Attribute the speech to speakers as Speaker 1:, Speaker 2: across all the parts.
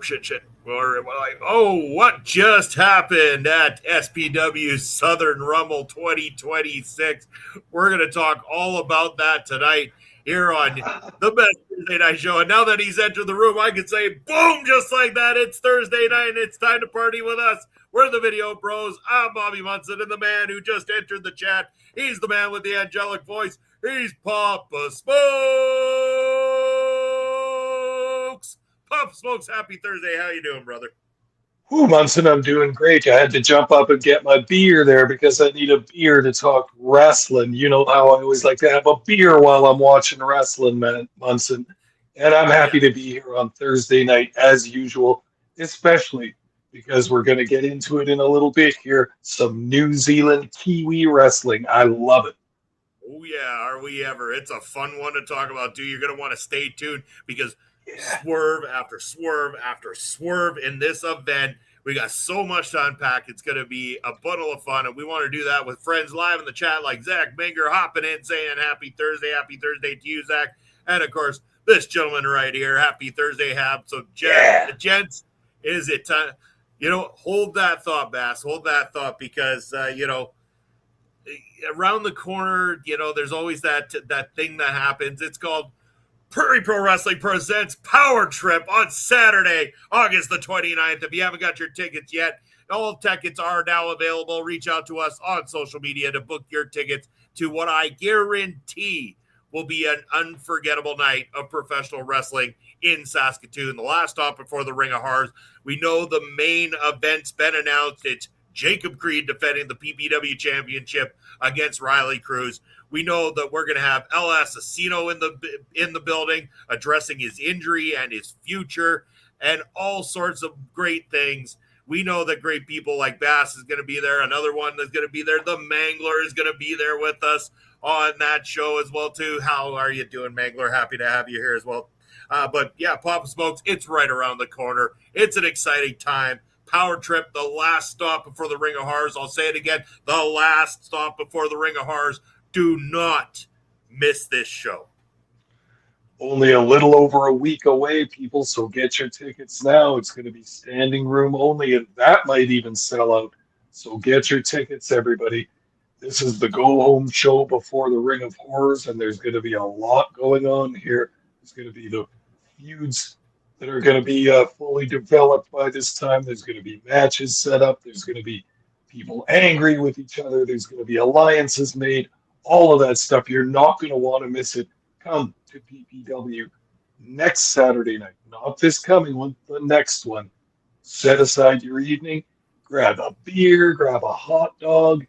Speaker 1: shit. We're like, oh, what just happened at SPW Southern Rumble 2026? We're going to talk all about that tonight here on the best Thursday night show. And now that he's entered the room, I can say, boom, just like that. It's Thursday night and it's time to party with us. We're the Video Bros. I'm Bobby Munson, and the man who just entered the chat, he's the man with the angelic voice. He's Papa Smokes. Papa Smokes, happy Thursday. How you doing, brother?
Speaker 2: Ooh, Munson, I'm doing great. I had to jump up and get my beer there because I need a beer to talk wrestling. You know how I always like to have a beer while I'm watching wrestling, man, Munson. And I'm happy to be here on Thursday night as usual, especially because we're going to get into it in a little bit here. Some New Zealand Kiwi wrestling. I love it.
Speaker 1: Oh, yeah, are we ever? It's a fun one to talk about, too. You're going to want to stay tuned because swerve after swerve after swerve in this event. We got so much to unpack. It's going to be a bundle of fun, and we want to do that with friends live in the chat like Zach Menger hopping in saying happy Thursday to you, Zach. And, of course, this gentleman right here, happy Thursday, Hab. So, gents, is it time? Hold that thought, Bass. Hold that thought because, around the corner, there's always that thing that happens. It's called Prairie Pro Wrestling presents Power Trip on Saturday, August the 29th. If you haven't got your tickets yet, all tickets are now available. Reach out to us on social media to book your tickets to what I guarantee will be an unforgettable night of professional wrestling in Saskatoon. The last stop before the Ring of Horrors. We know the main event's been announced. It's Jacob Creed defending the SPW Championship against Riley Cruz. We know that we're going to have El Assassino in the building addressing his injury and his future and all sorts of great things. We know that great people like Bass is going to be there. Another one that's going to be there. The Mangler is going to be there with us on that show as well, too. How are you doing, Mangler? Happy to have you here as well. But, yeah, Papa Smokes, it's right around the corner. It's an exciting time. Power Trip, the last stop before the Ring of Horrors. I'll say it again, the last stop before the Ring of Horrors. Do not miss this show.
Speaker 2: Only a little over a week away, people, so get your tickets now. It's going to be standing room only, and that might even sell out. So get your tickets, everybody. This is the go-home show before the Ring of Horrors, and there's going to be a lot going on here. There's going to be the feuds that are going to be fully developed by this time. There's going to be matches set up. There's going to be people angry with each other. There's going to be alliances made. All of that stuff. You're not going to want to miss it. Come to PPW next Saturday night. Not this coming one, the next one. Set aside your evening. Grab a beer. Grab a hot dog.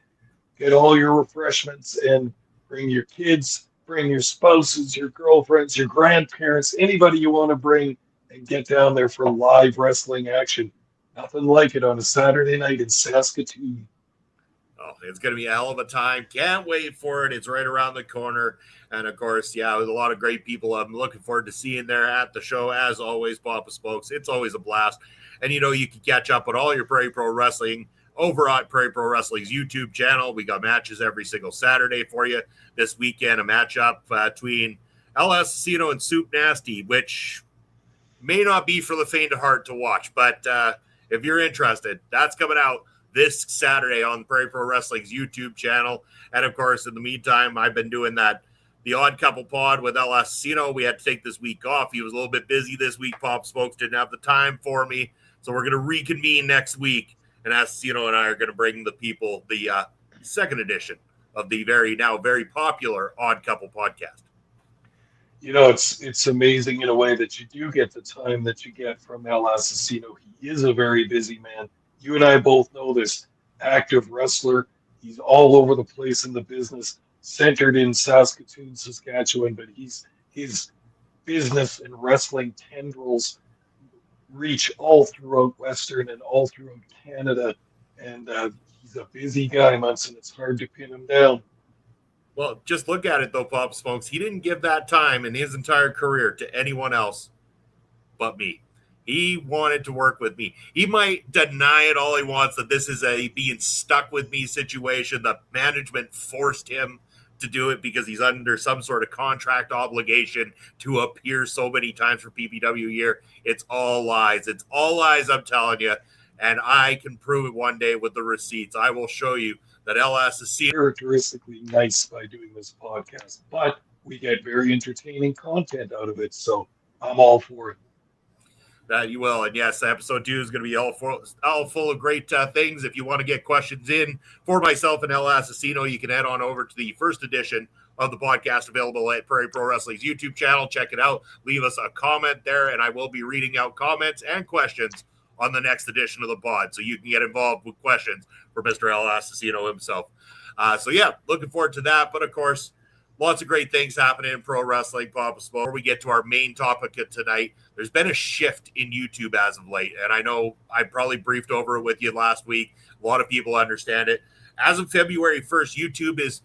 Speaker 2: Get all your refreshments and bring your kids. Bring your spouses, your girlfriends, your grandparents, anybody you want to bring, and get down there for live wrestling action. Nothing like it on a Saturday night in Saskatoon.
Speaker 1: Oh, it's going to be a hell of a time. Can't wait for it. It's right around the corner. And, of course, yeah, with a lot of great people I'm looking forward to seeing there at the show. As always, Papa Smokes, it's always a blast. And, you can catch up on all your Prairie Pro Wrestling over on Prairie Pro Wrestling's YouTube channel. We got matches every single Saturday for you. This weekend, a matchup between El Assassino and Soup Nasty, which may not be for the faint of heart to watch. But if you're interested, that's coming out this Saturday on Prairie Pro Wrestling's YouTube channel. And, of course, in the meantime, I've been doing the Odd Couple Pod with El Assassino. We had to take this week off. He was a little bit busy this week. Pop Smokes didn't have the time for me. So we're going to reconvene next week. And Assassino and I are going to bring the people the second edition of the very popular Odd Couple podcast.
Speaker 2: It's amazing in a way that you do get the time that you get from El Assassino. He is a very busy man. You and I both know this. Active wrestler. He's all over the place in the business, centered in Saskatoon, Saskatchewan, but his business and wrestling tendrils reach all throughout Western and all throughout Canada. And he's a busy guy, Munson. It's hard to pin him down.
Speaker 1: Well, just look at it, though, Pop Smokes. He didn't give that time in his entire career to anyone else but me. He wanted to work with me. He might deny it all he wants, that this is a being stuck with me situation, that management forced him to do it because he's under some sort of contract obligation to appear so many times for PPW year. It's all lies. It's all lies, I'm telling you. And I can prove it one day with the receipts. I will show you that El Asesino
Speaker 2: characteristically nice by doing this podcast, but we get very entertaining content out of it, so I'm all for it.
Speaker 1: That you will. And yes, episode 2 is going to be all full of great things. If you want to get questions in for myself and El Asesino, you can head on over to the first edition of the podcast available at Prairie Pro Wrestling's YouTube channel. Check it out. Leave us a comment there, and I will be reading out comments and questions on the next edition of the pod, so you can get involved with questions for Mr. El Asesino himself. So yeah, looking forward to that. But of course, lots of great things happening in pro wrestling, Papa Smoke. Before we get to our main topic of tonight, there's been a shift in YouTube as of late. And I know I probably briefed over it with you last week. A lot of people understand it. As of February 1st, YouTube is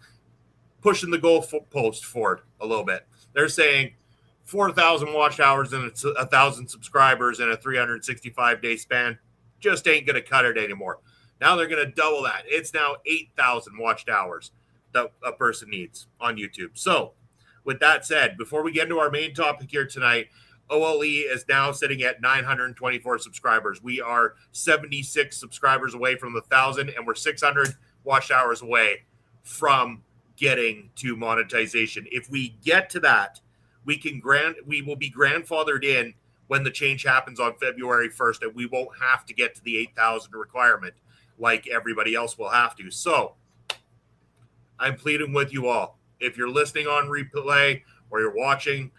Speaker 1: pushing the goalpost forward a little bit. They're saying 4,000 watch hours and 1,000 subscribers in a 365-day span just ain't going to cut it anymore. Now they're going to double that. It's now 8,000 watched hours that a person needs on YouTube. So with that said, before we get into our main topic here tonight, OLE is now sitting at 924 subscribers. We are 76 subscribers away from the 1,000, and we're 600 watch hours away from getting to monetization. If we get to that, we will be grandfathered in when the change happens on February 1st, and we won't have to get to the 8,000 requirement like everybody else will have to. So I'm pleading with you all. If you're listening on replay or you're watching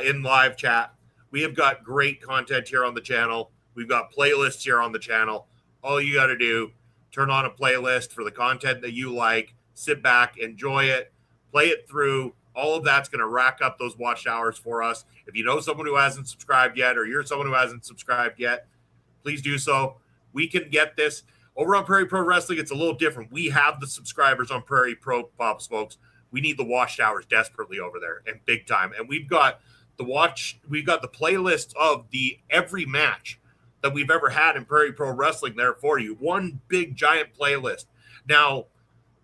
Speaker 1: in live chat, we have got great content here on the channel. We've got playlists here on the channel. All you got to do, turn on a playlist for the content that you like, sit back, enjoy it, play it through. All of that's going to rack up those watch hours for us. If you know someone who hasn't subscribed yet, or you're someone who hasn't subscribed yet, please do so. We can get this. Over on Prairie Pro Wrestling, it's a little different. We have the subscribers on Prairie Pro, Pop Smokes. We need the watch hours desperately over there, and big time. And we've got the playlist of the every match that we've ever had in Prairie Pro Wrestling there for you. One big giant playlist. Now,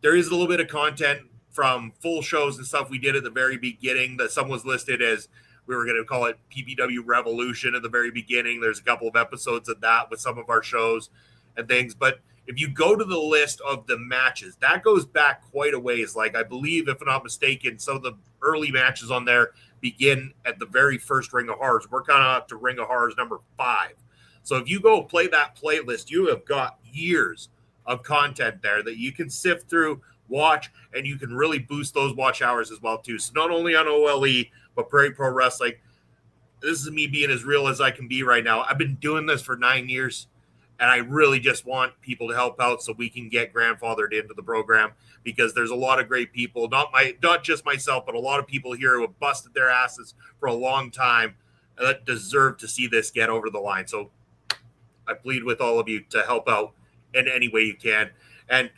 Speaker 1: there is a little bit of content from full shows and stuff we did at the very beginning that some was listed as, we were going to call it PPW Revolution at the very beginning. There's a couple of episodes of that with some of our shows and things. But if you go to the list of the matches, that goes back quite a ways. Like, I believe, if I'm not mistaken, some of the early matches on there begin at the very first Ring of Horrors. We're kind of up to Ring of Horrors number 5. So if you go play that playlist, you have got years of content there that you can sift through, watch, and you can really boost those watch hours as well too. So not only on OLE, but Prairie Pro Wrestling. This is me being as real as I can be right now. I've been doing this for 9 years, and I really just want people to help out so we can get grandfathered into the program, because there's a lot of great people, not just myself, but a lot of people here who have busted their asses for a long time that deserve to see this get over the line. So I plead with all of you to help out in any way you can. And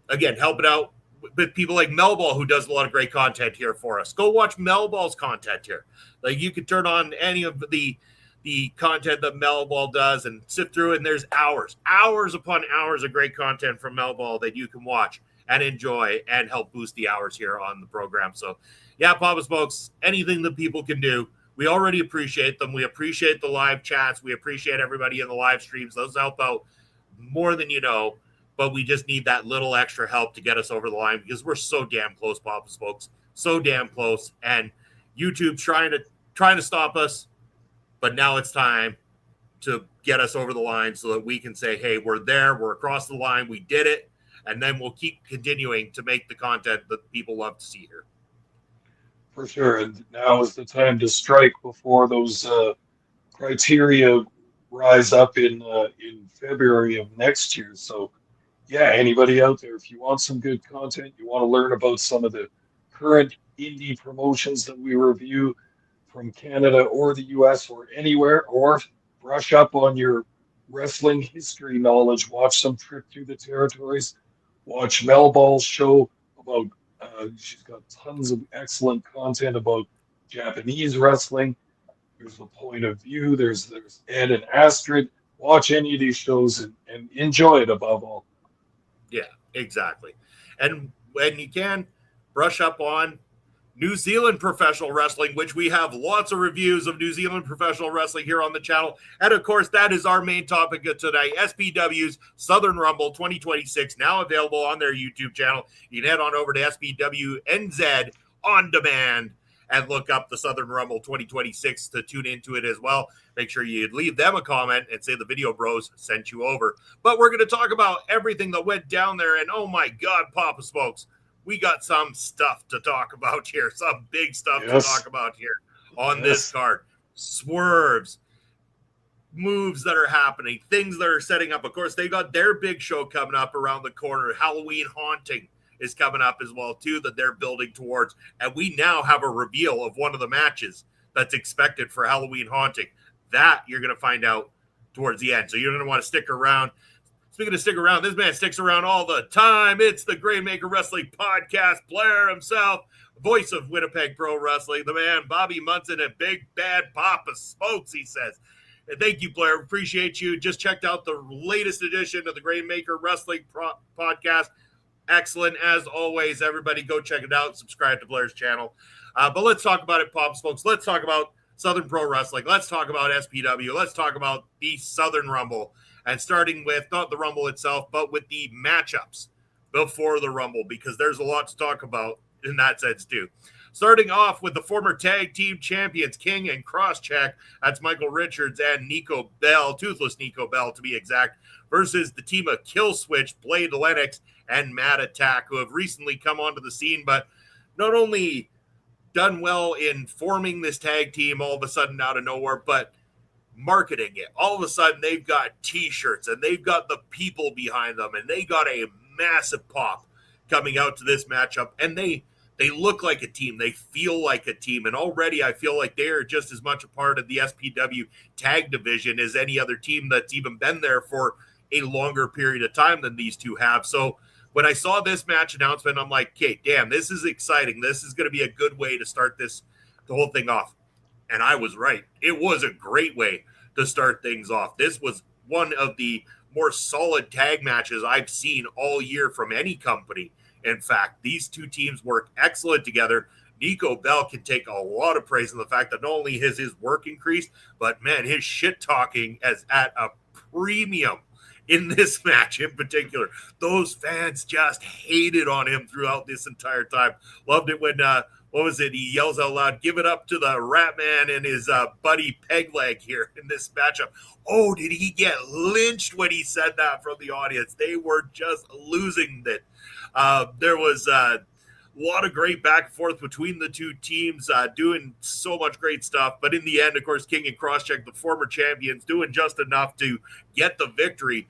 Speaker 1: again, help it out with people like Melball, who does a lot of great content here for us. Go watch Melball's content here. Like, you can turn on any of the content that Melball does and sift through it, and there's hours upon hours of great content from Melball that you can watch and enjoy and help boost the hours here on the program. So yeah, Papa Smokes, anything that people can do, we already appreciate them. We appreciate the live chats. We appreciate everybody in the live streams. Those help out more than you know. But we just need that little extra help to get us over the line, because we're so damn close, Papa Smokes. So damn close. And YouTube's trying to stop us. But now it's time to get us over the line so that we can say, hey, we're there. We're across the line. We did it. And then we'll keep continuing to make the content that people love to see here.
Speaker 2: For sure. And now is the time to strike before those criteria rise up in February of next year. So, yeah, anybody out there, if you want some good content, you want to learn about some of the current indie promotions that we review from Canada or the US or anywhere, or brush up on your wrestling history knowledge, watch some Trip Through the Territories, watch Mel Ball's show about, she's got tons of excellent content about Japanese wrestling. There's The Point of View, there's Ed and Astrid. Watch any of these shows and enjoy it above all.
Speaker 1: Yeah, exactly. And when you can, brush up on New Zealand professional wrestling, which we have lots of reviews of New Zealand professional wrestling here on the channel. And of course, that is our main topic of tonight, SPW's Southern Rumble 2026, now available on their YouTube channel. You can head on over to SPW NZ on demand and look up the Southern Rumble 2026 to tune into it as well. Make sure you leave them a comment and say the Video Bros sent you over. But we're going to talk about everything that went down there. And oh my God, Papa Smokes, we got some stuff to talk about here, some big stuff to talk about here on this card. Swerves, moves that are happening, things that are setting up. Of course, they got their big show coming up around the corner. Halloween Haunting is coming up as well, too, that they're building towards. And we now have a reveal of one of the matches that's expected for Halloween Haunting. That you're going to find out towards the end. So you're going to want to stick around. Speaking of stick around, this man sticks around all the time. It's the Grainmaker Wrestling Podcast, Blair himself, voice of Winnipeg Pro Wrestling, the man Bobby Munson and Big Bad Papa Smokes, he says. And thank you, Blair. Appreciate you. Just checked out the latest edition of the Grainmaker Wrestling Podcast. Excellent. As always, everybody go check it out. Subscribe to Blair's channel. But let's talk about it, Papa Smokes. Let's talk about Southern Pro Wrestling. Let's talk about SPW. Let's talk about the Southern Rumble. And starting with not the Rumble itself, but with the matchups before the Rumble, because there's a lot to talk about in that sense too. Starting off with the former tag team champions, King and Crosscheck, that's Michael Richards and Nico Bell, Toothless Nico Bell to be exact, versus the team of Killswitch, Blade Lennox, and Mad Attack, who have recently come onto the scene, but not only done well in forming this tag team all of a sudden out of nowhere, but marketing it. All of a sudden, they've got T-shirts, and they've got the people behind them, and they got a massive pop coming out to this matchup, and they look like a team. They feel like a team, and already I feel like they are just as much a part of the SPW tag division as any other team that's even been there for a longer period of time than these two have. So when I saw this match announcement, I'm like, okay, damn, this is exciting. This is going to be a good way to start the whole thing off. And I was right. It was a great way to start things off. This was one of the more solid tag matches I've seen all year from any company. In fact, these two teams work excellent together. Nico Bell can take a lot of praise in the fact that not only has his work increased, but man, his shit talking is at a premium in this match in particular. Those fans just hated on him throughout this entire time. Loved it when what was it? He yells out loud, "Give it up to the Rat Man and his buddy Pegleg here in this matchup." Oh, did he get lynched when he said that from the audience? They were just losing it. There was a lot of great back and forth between the two teams, doing so much great stuff. But in the end, of course, King and Crosscheck, the former champions, doing just enough to get the victory.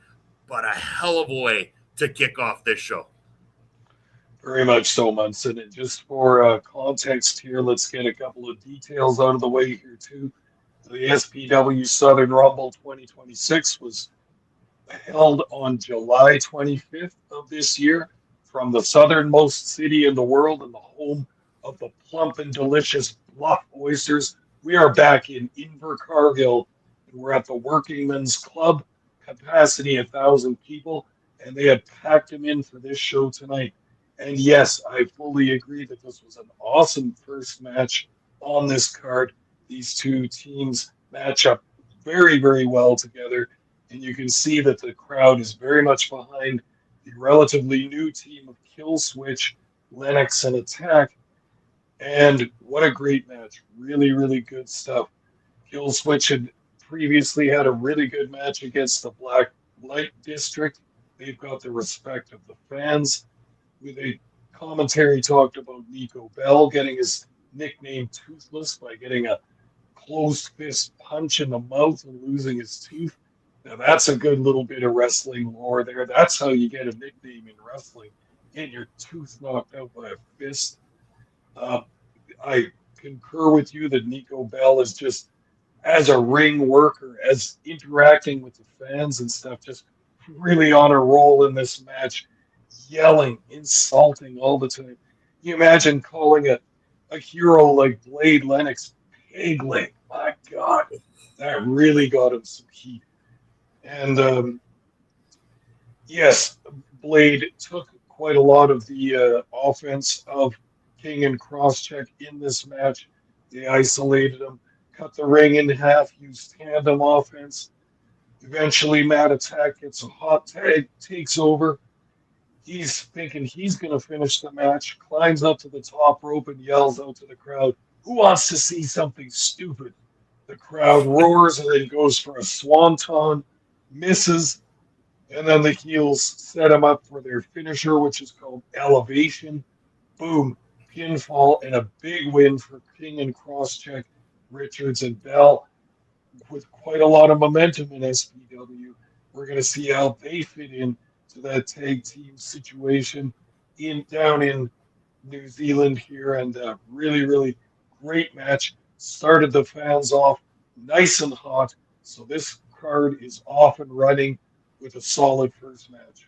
Speaker 1: But a hell of a way to kick off this show.
Speaker 2: Very much so, Munson. And just for context here, let's get a couple of details out of the way here, too. The SPW Southern Rumble 2026 was held on July 25th of this year from the southernmost city in the world and the home of the plump and delicious Bluff Oysters. We are back in Invercargill, and we're at the Workingmen's Club, capacity 1,000 people, and they had packed them in for this show tonight. And yes, I fully agree that this was an awesome first match on this card. These two teams match up very, very well together, and you can see that the crowd is very much behind the relatively new team of Killswitch, Lennox, and Attack. And what a great match. Really, really good stuff. Killswitch had previously had a really good match against the Black Light District. They've got the respect of the fans. With a commentary talked about Nico Bell getting his nickname Toothless by getting a closed fist punch in the mouth and losing his tooth. Now that's a good little bit of wrestling lore there. That's how you get a nickname in wrestling. Get your tooth knocked out by a fist. I concur with you that Nico Bell is just, as a ring worker, as interacting with the fans and stuff, just really on a roll in this match. Yelling, insulting all the time. Can you imagine calling a hero like Blade Lennox pig leg? My God, that really got him some heat. And yes, Blade took quite a lot of the offense of King and Crosscheck in this match. They isolated him, cut the ring in half, used tandem offense. Eventually, Matt Attack gets a hot tag, takes over. He's thinking he's going to finish the match, climbs up to the top rope and yells out to the crowd, "Who wants to see something stupid?" The crowd roars and then goes for a swanton, misses, and then the heels set him up for their finisher, which is called Elevation. Boom, pinfall, and a big win for King and Crosscheck, Richards, and Bell. With quite a lot of momentum in SPW, we're going to see how they fit in to that tag team situation down in New Zealand here, and really, really great match. Started the fans off nice and hot, so this card is off and running with a solid first match.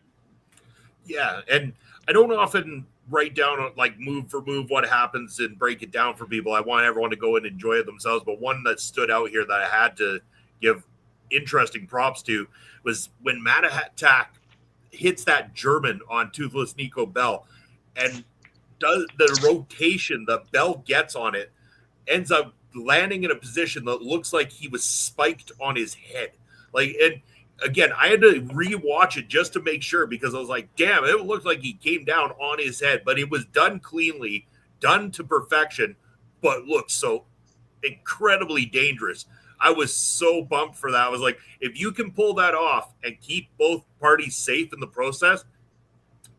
Speaker 1: Yeah, and I don't often write down like move for move what happens and break it down for people. I want everyone to go and enjoy it themselves. But one that stood out here that I had to give interesting props to was when Matt Attack hits that German on Toothless Nico Bell and does the rotation that Bell gets on it, ends up landing in a position that looks like he was spiked on his head. Like, and again, I had to rewatch it just to make sure because I was like, damn, it looked like he came down on his head, but it was done cleanly, done to perfection, but looked so incredibly dangerous. I was so bummed for that. I was like, if you can pull that off and keep both parties safe in the process,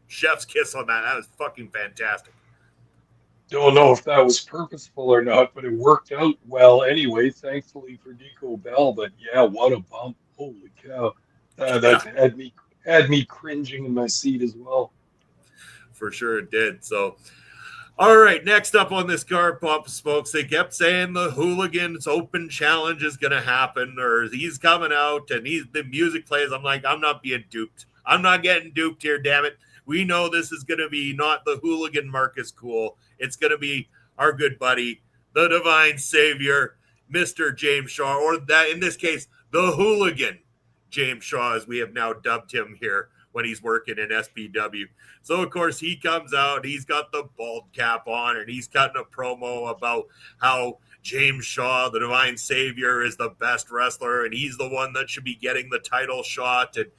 Speaker 1: chef's kiss on that. That was fucking fantastic.
Speaker 2: Don't know if that was purposeful or not, but it worked out well anyway, thankfully for Nico Bell. But yeah, what a bump. Holy cow. That had me cringing in my seat as well.
Speaker 1: For sure it did. So, all right, next up on this card, Pop Smokes, they kept saying the Hooligans Open Challenge is going to happen, or he's coming out and the music plays. I'm like, I'm not being duped. I'm not getting duped here, damn it. We know this is going to be not the Hooligan Marcus Cool. It's going to be our good buddy, the Divine Savior, Mr. James Shaw, or that in this case, the Hooligan James Shaw, as we have now dubbed him here when he's working in SPW. So, of course, he comes out, he's got the bald cap on, and he's cutting a promo about how James Shaw, the Divine Savior, is the best wrestler, and he's the one that should be getting the title shot, and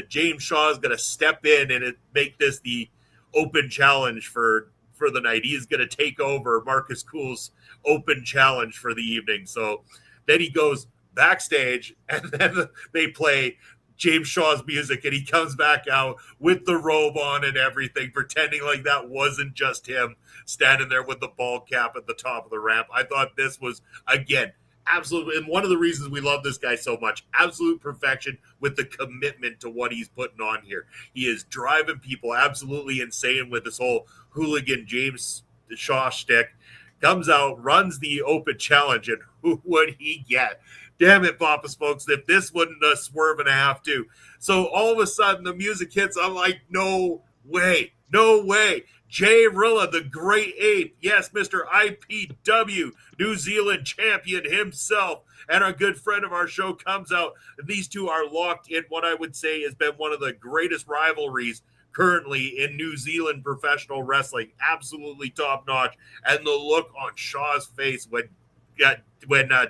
Speaker 1: James Shaw is gonna step in and make this the open challenge for the night. He's gonna take over Marcus Cool's open challenge for the evening. So then he goes backstage, and then they play James Shaw's music, and he comes back out with the robe on and everything, pretending like that wasn't just him standing there with the bald cap at the top of the ramp. I thought this was, again, absolutely, and one of the reasons we love this guy so much, absolute perfection with the commitment to what he's putting on here. He is driving people absolutely insane with this whole hooligan James Shaw shtick. Comes out, runs the open challenge, and who would he get? Damn it, Papa Smokes, if this wasn't a swerve and a half too. So all of a sudden the music hits. I'm like, no way, no way. Jay Rilla, the great ape. Yes, Mr. IPW, New Zealand champion himself. And our good friend of our show comes out. These two are locked in what I would say has been one of the greatest rivalries currently in New Zealand professional wrestling. Absolutely top notch. And the look on Shaw's face when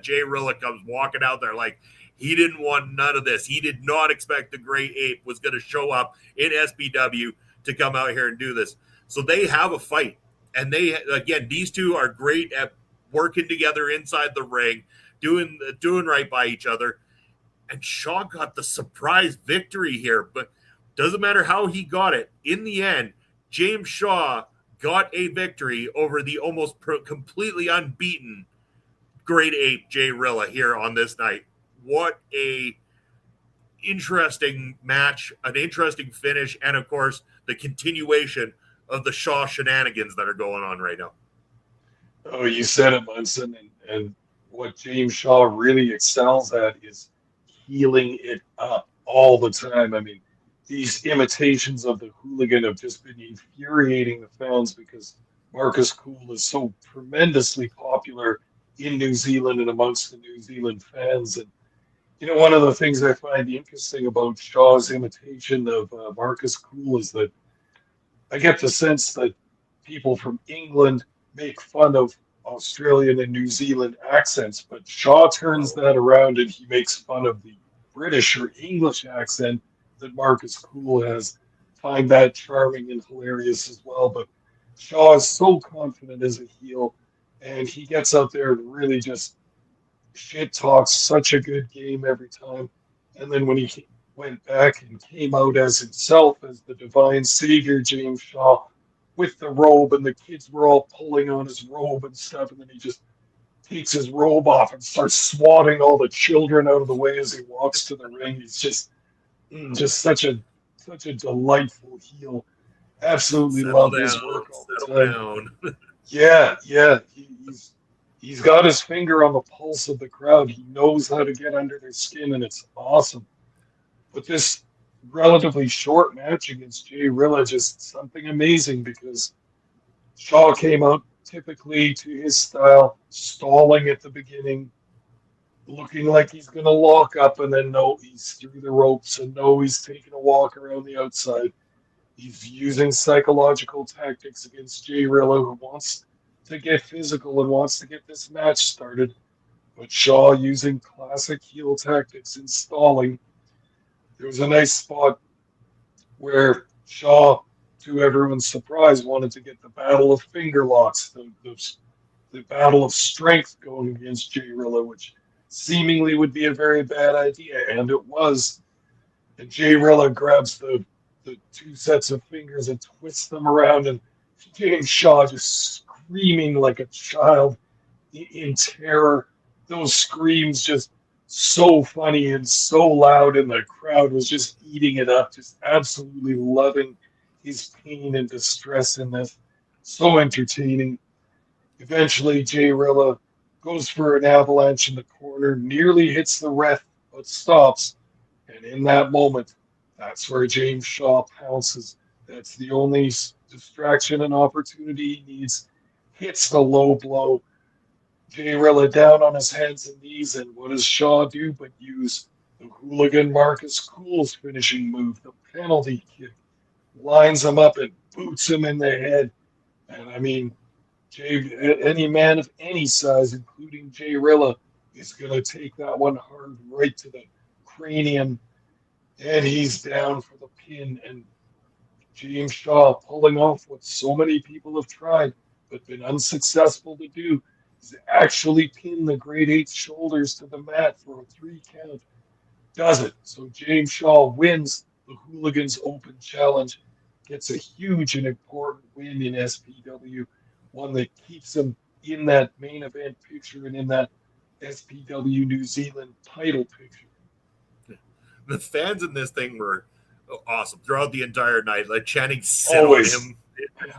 Speaker 1: Jay Rilla comes walking out there, like he didn't want none of this. He did not expect the Great Ape was going to show up in SPW to come out here and do this. So they have a fight. And these two are great at working together inside the ring, doing right by each other. And Shaw got the surprise victory here, but doesn't matter how he got it. In the end, James Shaw got a victory over the almost completely unbeaten Great Ape Jay Rilla here on this night. What a interesting match, an interesting finish, and of course the continuation of the Shaw shenanigans that are going on right now.
Speaker 2: Oh, you said it, Munson, and what James Shaw really excels at is healing it up all the time. I mean, these imitations of the hooligan have just been infuriating the fans because Marcus Cool is so tremendously popular in New Zealand and amongst the New Zealand fans. And, you know, one of the things I find interesting about Shaw's imitation of Marcus Cool is that I get the sense that people from England make fun of Australian and New Zealand accents, but Shaw turns
Speaker 1: Oh,
Speaker 2: that around and he makes fun of the British or English accent that Marcus Cool has. Find that charming and hilarious as well. But Shaw is so confident as a heel, and he gets out there and really just shit talks such a good game every time. And then when he went back and came out as himself, as the divine savior, James Shaw, with the robe, and the kids were all pulling on his robe and stuff, and then he just takes his robe off and starts swatting all the children out of the way as he walks to the ring. He's just such a delightful heel. Absolutely
Speaker 1: settle
Speaker 2: love his
Speaker 1: down,
Speaker 2: work all the
Speaker 1: settle
Speaker 2: time.
Speaker 1: down.
Speaker 2: Yeah. He's got his finger on the pulse of the crowd. He knows how to get under their skin, and it's awesome. But this relatively short match against Jay Rilla just something amazing because Shaw came out typically to his style, stalling at the beginning, looking like he's going to lock up, and then no, he's through the ropes, and no, he's taking a walk around the outside. He's using psychological tactics against Jay Rilla, who wants to get physical and wants to get this match started. But Shaw using classic heel tactics and stalling. There was a nice spot where Shaw, to everyone's surprise, wanted to get the battle of finger locks, the battle of strength going against Jay Rilla, which seemingly would be a very bad idea, and it was. And Jay Rilla grabs the two sets of fingers and twists them around, and James Shaw just screaming like a child in terror. Those screams just so funny and so loud, and the crowd was just eating it up, just absolutely loving his pain and distress in this. So entertaining. Eventually, Jay Rilla goes for an avalanche in the corner, nearly hits the ref, but stops. And in that moment, that's where James Shaw pounces. That's the only distraction and opportunity he needs. Hits the low blow. Jay Rilla down on his hands and knees, and what does Shaw do but use the hooligan Marcus Cool's finishing move, the penalty kick. Lines him up and boots him in the head. And I mean, any man of any size, including Jay Rilla, is going to take that one hard right to the cranium, and he's down for the pin. And James Shaw pulling off what so many people have tried but been unsuccessful to do is actually pin the Great Eight's shoulders to the mat for a 3 count. Does it. So James Shaw wins the Hooligans Open Challenge, gets a huge and important win in SPW, one that keeps him in that main event picture and in that SPW New Zealand title picture.
Speaker 1: The fans in this thing were awesome throughout the entire night, like chanting "sit on
Speaker 2: Always.
Speaker 1: him,"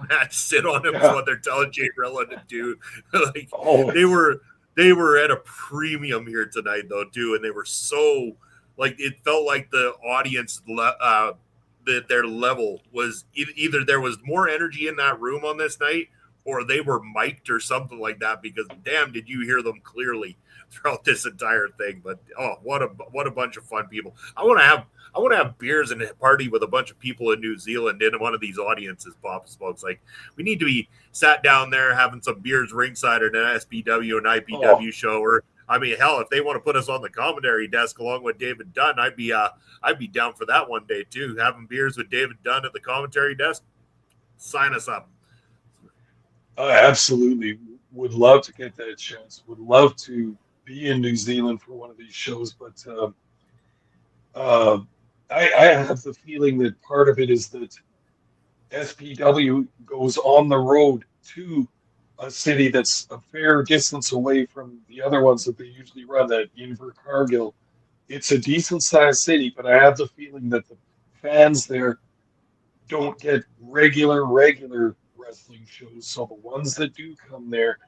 Speaker 1: Matt, sit on him is
Speaker 2: Yeah,
Speaker 1: what they're telling Jay Rilla to do. Like they
Speaker 2: always.
Speaker 1: were they were at a premium here tonight though too, and they were so like it felt like the audience that their level was either there was more energy in that room on this night or they were mic'd or something like that because damn did you hear them clearly throughout this entire thing. But oh, what a bunch of fun people. I want to have beers and party with a bunch of people in New Zealand in one of these audiences, Pop Smokes. Like, we need to be sat down there having some beers ringside at an SPW and
Speaker 2: Oh,
Speaker 1: IPW show. Or, I mean, hell, if they want to put us on the commentary desk along with David Dunn, I'd be down for that one day too. Having beers with David Dunn at the commentary desk, sign us up.
Speaker 2: absolutely. Would love to get that chance. Would love to be in New Zealand for one of these shows, but uh, I have the feeling that part of it is that SPW goes on the road to a city that's a fair distance away from the other ones that they usually run at Invercargill. It's a decent sized city, but I have the feeling that the fans there don't get regular wrestling shows. So the ones that do come there,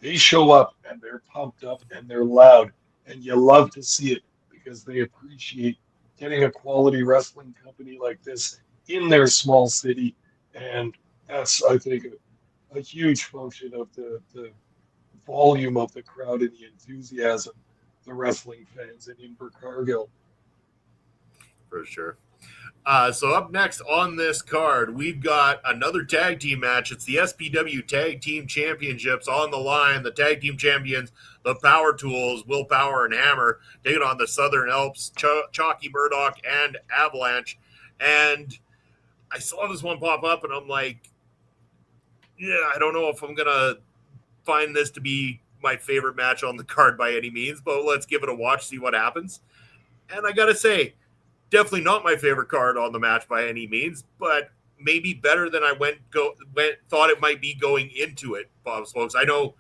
Speaker 2: they show up and they're pumped up and they're loud, and you love to see it because they appreciate getting a quality wrestling company like this in their small city, and that's I think a huge function of the volume of the crowd and the enthusiasm the wrestling fans in Invercargill.
Speaker 1: For sure. So up next on this card, we've got another tag team match. It's the SPW Tag Team Championships on the line. The tag team champions, the Power Tools, Willpower and Hammer, taking on the Southern Alps, Chalky Murdoch and Avalanche. And I saw this one pop up, and I'm like, yeah, I don't know if I'm going to find this to be my favorite match on the card by any means, but let's give it a watch, see what happens. And I got to say, definitely not my favorite card on the match by any means, but maybe better than I thought it might be going into it, Bob Smokes. I know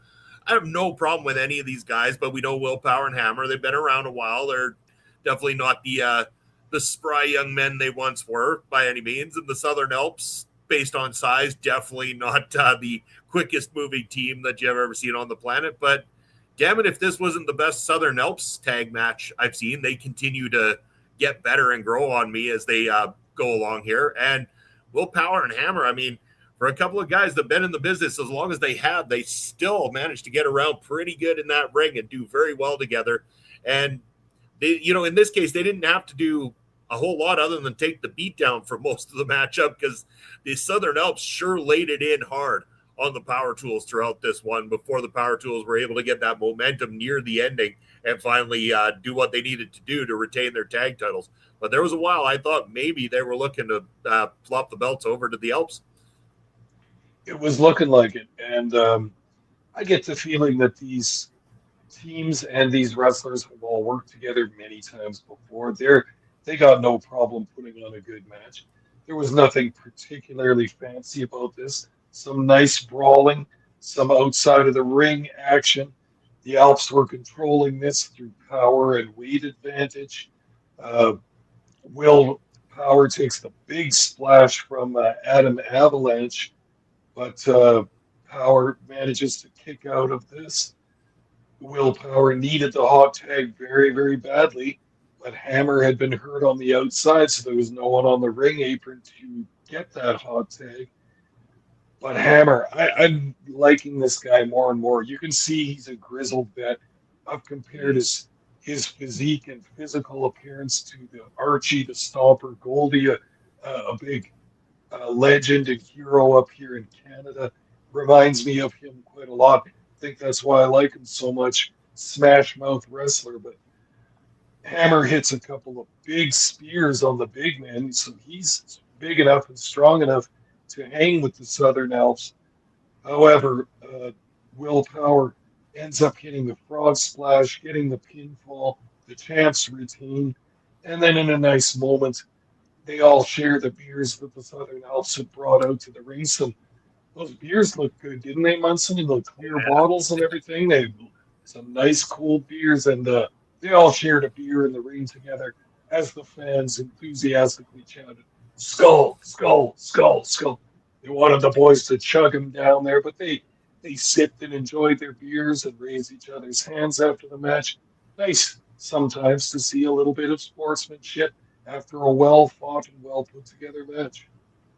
Speaker 1: I have no problem with any of these guys, but we know Willpower and Hammer. They've been around a while. They're definitely not the spry young men they once were by any means. And the Southern Alps, based on size, definitely not the quickest moving team that you've ever seen on the planet. But damn it, if this wasn't the best Southern Alps tag match I've seen, they continue to get better and grow on me as they go along here. And Willpower and Hammer, I mean, for a couple of guys that have been in the business as long as they have, they still managed to get around pretty good in that ring and do very well together. And they, in this case, they didn't have to do a whole lot other than take the beat down for most of the matchup, because the Southern Alps sure laid it in hard on the Power Tools throughout this one before the Power Tools were able to get that momentum near the ending and finally do what they needed to do to retain their tag titles. But there was a while I thought maybe they were looking to flop the belts over to the Alps.
Speaker 2: It was looking like it. And I get the feeling that these teams and these wrestlers have all worked together many times before. They got no problem putting on a good match. There was nothing particularly fancy about this. Some nice brawling, some outside of the ring action. The Alps were controlling this through power and weight advantage. Will Power takes the big splash from Adam Avalanche, but Power manages to kick out of this. Willpower needed the hot tag very, very badly, but Hammer had been hurt on the outside, so there was no one on the ring apron to get that hot tag. But Hammer, I'm liking this guy more and more. You can see he's a grizzled vet. I've compared his physique and physical appearance to the Archie, the Stomper, Goldie, a big legend and hero up here in Canada. Reminds me of him quite a lot. I think that's why I like him so much. Smash mouth wrestler, but Hammer hits a couple of big spears on the big man, so he's big enough and strong enough to hang with the Southern Alps. However, Willpower ends up getting the frog splash, getting the pinfall, the champs routine, and then in a nice moment, they all share the beers that the Southern Alps had brought out to the ring. Those beers look good, didn't they, Munson? And the clear bottles and everything. They some nice cold beers, and they all shared a beer in the ring together as the fans enthusiastically chanted, "Skull, skull, skull, skull." They wanted the boys to chug them down there, but they sipped and enjoyed their beers and raised each other's hands after the match. Nice sometimes to see a little bit of sportsmanship after a well-fought and well-put-together match.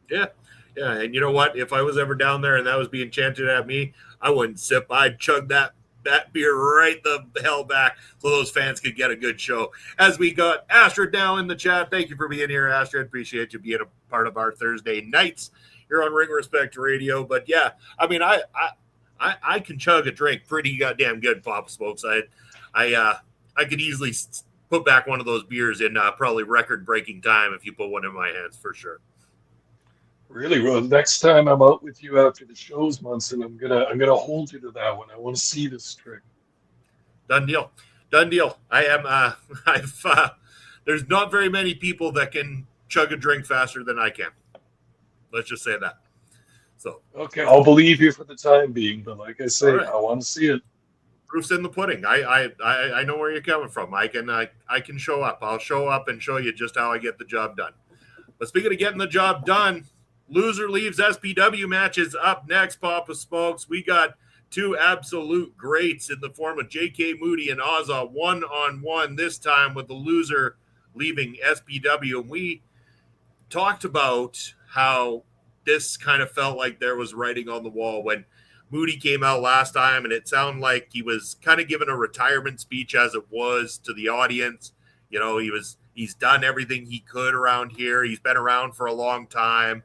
Speaker 1: Yeah. Yeah, and you know what? If I was ever down there and that was being chanted at me, I wouldn't sip. I'd chug that beer right the hell back so those fans could get a good show. As we got Astrid now in the chat. Thank you for being here, Astrid. Appreciate you being a part of our Thursday nights here on Ring Respect Radio. But yeah, I mean, I can chug a drink pretty goddamn good, Pop Smokes. I could easily put back one of those beers in probably record-breaking time if you put one in my hands, for sure.
Speaker 2: Really, well, next time I'm out with you after the shows, Munson, I'm gonna hold you to that one. I want to see this trick.
Speaker 1: Done deal. Done deal. I am. There's not very many people that can chug a drink faster than I can. Let's just say that. So
Speaker 2: okay, I'll believe you for the time being, but like I say,
Speaker 1: right.
Speaker 2: I want to see it.
Speaker 1: Proof's in the pudding. I know where you're coming from. I can show up. I'll show up and show you just how I get the job done. But speaking of getting the job done, loser leaves SPW matches up next, Papa Smokes. We got two absolute greats in the form of J.K. Moody and Ozza, one-on-one this time with the loser leaving SPW. And we talked about how this kind of felt like there was writing on the wall when Moody came out last time, and it sounded like he was kind of giving a retirement speech as it was to the audience. You know, he was He's done everything he could around here. He's been around for a long time.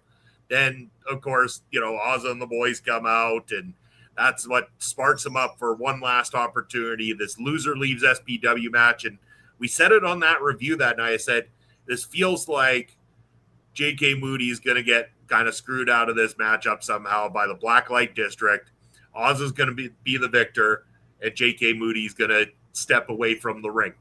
Speaker 1: Then, of course, Ozza and the boys come out, and that's what sparks him up for one last opportunity. This loser leaves SPW match. And we said it on that review that night. I said, this feels like J.K. Moody is going to get kind of screwed out of this matchup somehow by the Blacklight District. Ozza's going to be the victor, and J.K. Moody's going to step away from the ring.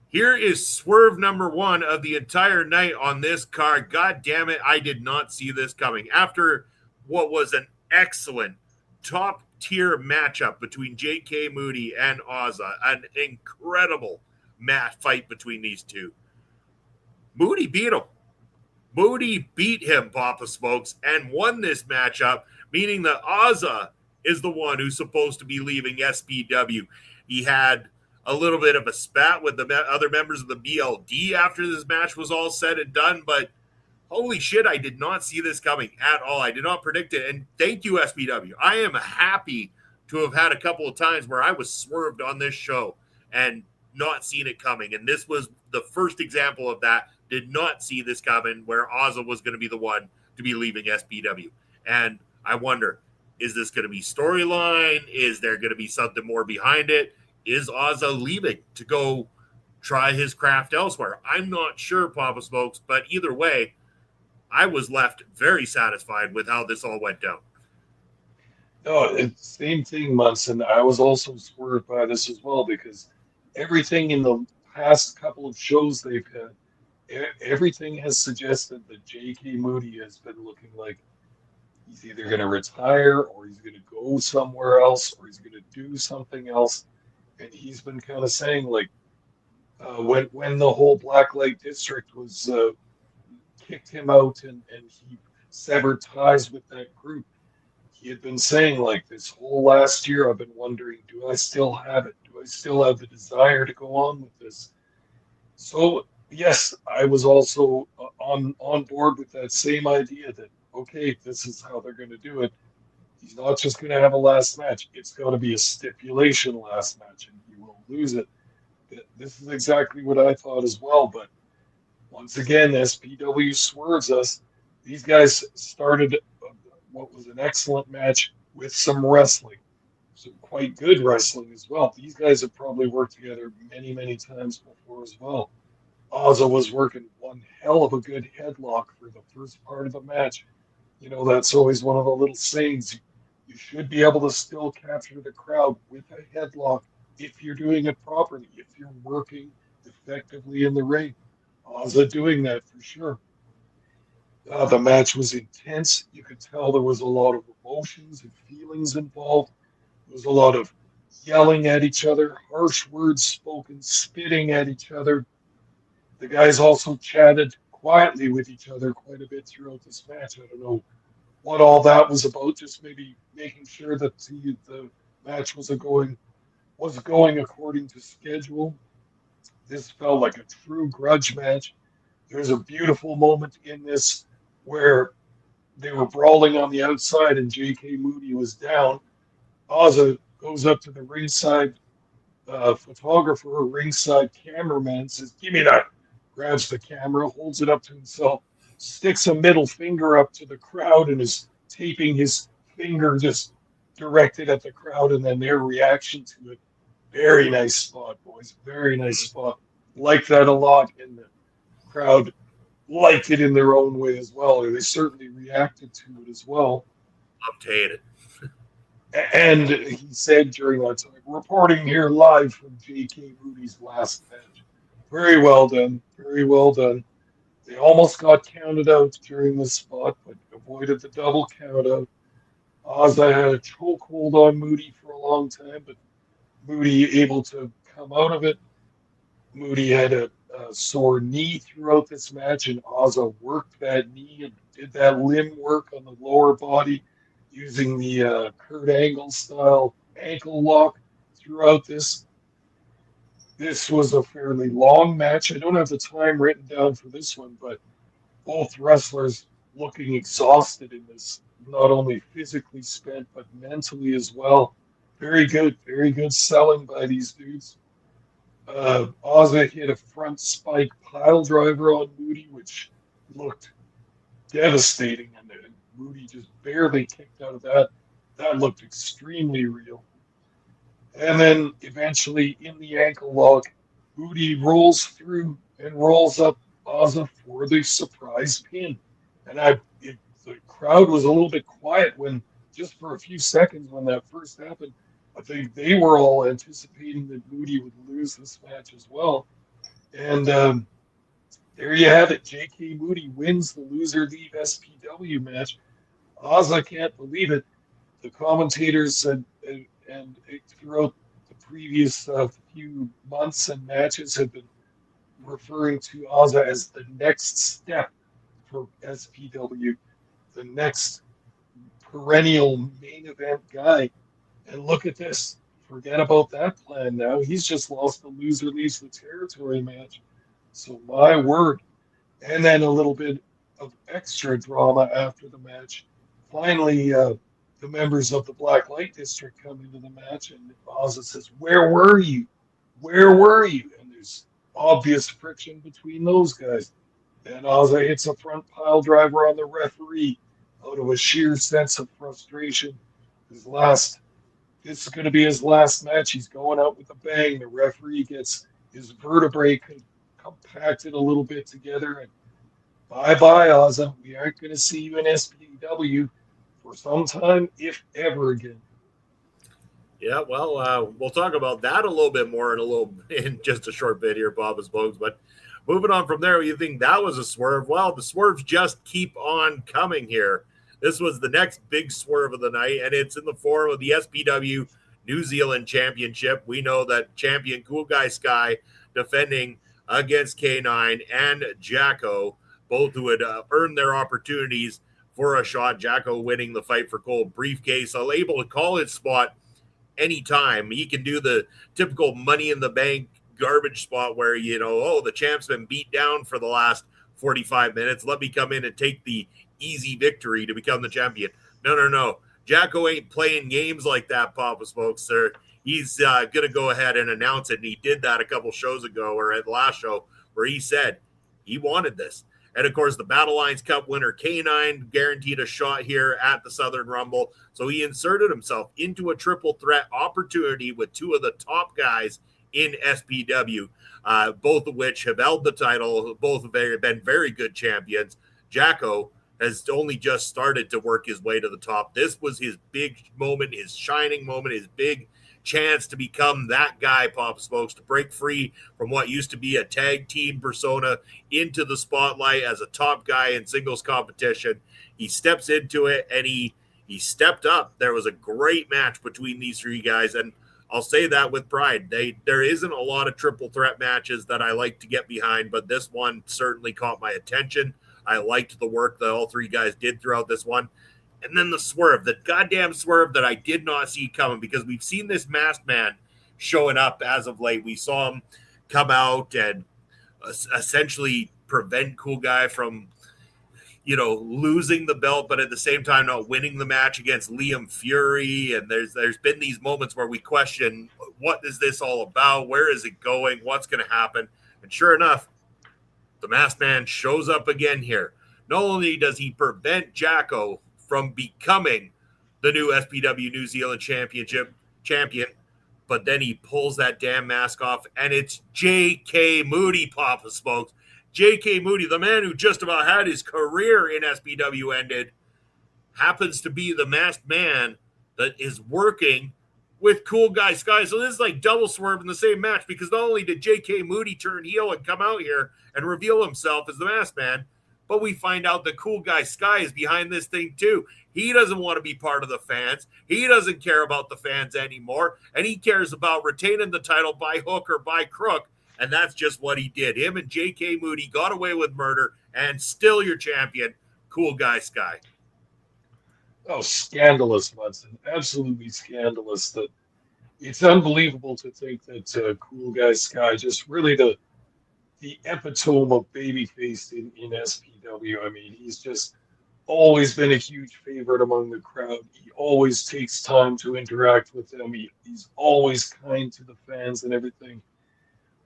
Speaker 1: Here is swerve number 1 of the entire night on this card. God damn it, I did not see this coming. After what was an excellent top-tier matchup between J.K. Moody and Ozza, an incredible fight between these two, Moody beat him. Moody beat him, Papa Smokes, and won this matchup, meaning that Ozza is the one who's supposed to be leaving SPW. He had a little bit of a spat with the other members of the BLD after this match was all said and done, but holy shit, I did not see this coming at all. I did not predict it, and thank you, SPW. I am happy to have had a couple of times where I was swerved on this show and not seen it coming, and this was the first example of that. Did not see this coming, where Ozza was going to be the one to be leaving SPW. And I wonder, is this going to be storyline? Is there going to be something more behind it? Is Ozza leaving to go try his craft elsewhere? I'm not sure, Papa Smokes, but either way, I was left very satisfied with how this all went down.
Speaker 2: No, it's same thing, Munson. I was also swerved by this as well, because everything in the past couple of shows they've had, everything has suggested that J.K. Moody has been looking like he's either going to retire or he's going to go somewhere else or he's going to do something else. And he's been kind of saying, like, when the whole Blacklight District was kicked him out and he severed ties with that group, he had been saying, like, this whole last year, I've been wondering, do I still have it? Do I still have the desire to go on with this? So, yes, I was also on board with that same idea that, okay, this is how they're going to do it. He's not just going to have a last match. It's going to be a stipulation last match, and he will lose it. This is exactly what I thought as well. But once again, SPW swerves us. These guys started what was an excellent match with some wrestling, some quite good wrestling as well. These guys have probably worked together many, many times before as well. Ozza was working one hell of a good headlock for the first part of the match. That's always one of the little sayings. You should be able to still capture the crowd with a headlock if you're doing it properly, if you're working effectively in the ring. Ozza doing that for sure. The match was intense. You could tell there was a lot of emotions and feelings involved. There was a lot of yelling at each other, harsh words spoken, spitting at each other. The guys also chatted quietly with each other quite a bit throughout this match. I don't know what all that was about, just maybe making sure that the match was going according to schedule. This felt like a true grudge match. There's a beautiful moment in this where they were brawling on the outside and J.K. Moody was down. Ozza goes up to the ringside photographer or ringside cameraman, says, "Give me that." Grabs the camera, holds it up to himself, sticks a middle finger up to the crowd and is taping his finger just directed at the crowd and then their reaction to it. Very nice spot, boys. Very nice spot. Like that a lot, and the crowd liked it in their own way as well. They certainly reacted to it as well.
Speaker 1: Love to hate it.
Speaker 2: And he said during that time, reporting here live from J.K. Moody's last match. Very well done. Very well done. They almost got counted out during this spot, but avoided the double count out. Ozza had a chokehold on Moody for a long time, but Moody able to come out of it. Moody had a sore knee throughout this match, and Ozza worked that knee and did that limb work on the lower body using the Kurt Angle style ankle lock throughout this. This was a fairly long match. I don't have the time written down for this one, but both wrestlers looking exhausted in this, not only physically spent, but mentally as well. Very good selling by these dudes. Ozza hit a front spike pile driver on Moody, which looked devastating, and Moody just barely kicked out of that. That looked extremely real. And then eventually in the ankle lock, Moody rolls through and rolls up Ozza for the surprise pin. And the crowd was a little bit quiet when, just for a few seconds when that first happened. I think they were all anticipating that Moody would lose this match as well. And there you have it. J.K. Moody wins the loser leave SPW match. Ozza can't believe it. The commentators said, and throughout the previous few months and matches have been referring to Ozza as the next step for SPW, the next perennial main event guy. And look at this. Forget about that plan now. He's just lost the loser leaves the territory match. So my word. And then a little bit of extra drama after the match. Finally, the members of the Black Light District come into the match, and Ozza says, "Where were you? Where were you?" And there's obvious friction between those guys. And Ozza hits a front pile driver on the referee out of a sheer sense of frustration. This is going to be his last match. He's going out with a bang. The referee gets his vertebrae compacted a little bit together, and bye-bye, Ozza. We aren't going to see you in SPW for some time, if ever again.
Speaker 1: Yeah, well, we'll talk about that a little bit more in just a short bit here, Bob and Spokes. But moving on from there, you think that was a swerve? Well, the swerves just keep on coming here. This was the next big swerve of the night, and it's in the form of the SPW New Zealand Championship. We know that champion Cool Guy Sky defending against K9 and Jacko, both who had earned their opportunities for a shot. Jacko winning the fight for gold briefcase, able to call his spot anytime. He can do the typical money in the bank garbage spot where, the champ's been beat down for the last 45 minutes. Let me come in and take the easy victory to become the champion. No. Jacko ain't playing games like that, Papa Smokes, sir. He's going to go ahead and announce it, and he did that a couple shows ago, or at the last show, where he said he wanted this. And, of course, the Battle Lines Cup winner, K9, guaranteed a shot here at the Southern Rumble. So he inserted himself into a triple threat opportunity with two of the top guys in SPW, both of which have held the title. Both have been very good champions. Jacko has only just started to work his way to the top. This was his big moment, his shining moment, his big chance to become that guy, Pop Smokes, to break free from what used to be a tag team persona into the spotlight as a top guy in singles competition. He steps into it, and he stepped up. There was a great match between these three guys, and I'll say that with pride. There isn't a lot of triple threat matches that I like to get behind, but this one certainly caught my attention. I liked the work that all three guys did throughout this one. And then the swerve, the goddamn swerve that I did not see coming, because we've seen this masked man showing up as of late. We saw him come out and essentially prevent Cool Guy from, losing the belt, but at the same time not winning the match against Liam Fury. And there's been these moments where we question, what is this all about? Where is it going? What's going to happen? And sure enough, the masked man shows up again here. Not only does he prevent Jacko from becoming the new SPW New Zealand Championship champion, but then he pulls that damn mask off, and it's J.K. Moody, Papa Smokes. J.K. Moody, the man who just about had his career in SPW ended, happens to be the masked man that is working with Cool Guy Sky. So this is like double swerve in the same match, because not only did J.K. Moody turn heel and come out here and reveal himself as the masked man, but we find out that Cool Guy Sky is behind this thing too. He doesn't want to be part of the fans. He doesn't care about the fans anymore, and he cares about retaining the title by hook or by crook, and that's just what he did. Him and J.K. Moody got away with murder, and still your champion, Cool Guy Sky.
Speaker 2: Oh, scandalous, Munson. Absolutely scandalous. That it's unbelievable to think that Cool Guy Sky, just really the epitome of babyface in SPW. I mean, he's just always been a huge favorite among the crowd. He always takes time to interact with them. He's always kind to the fans and everything.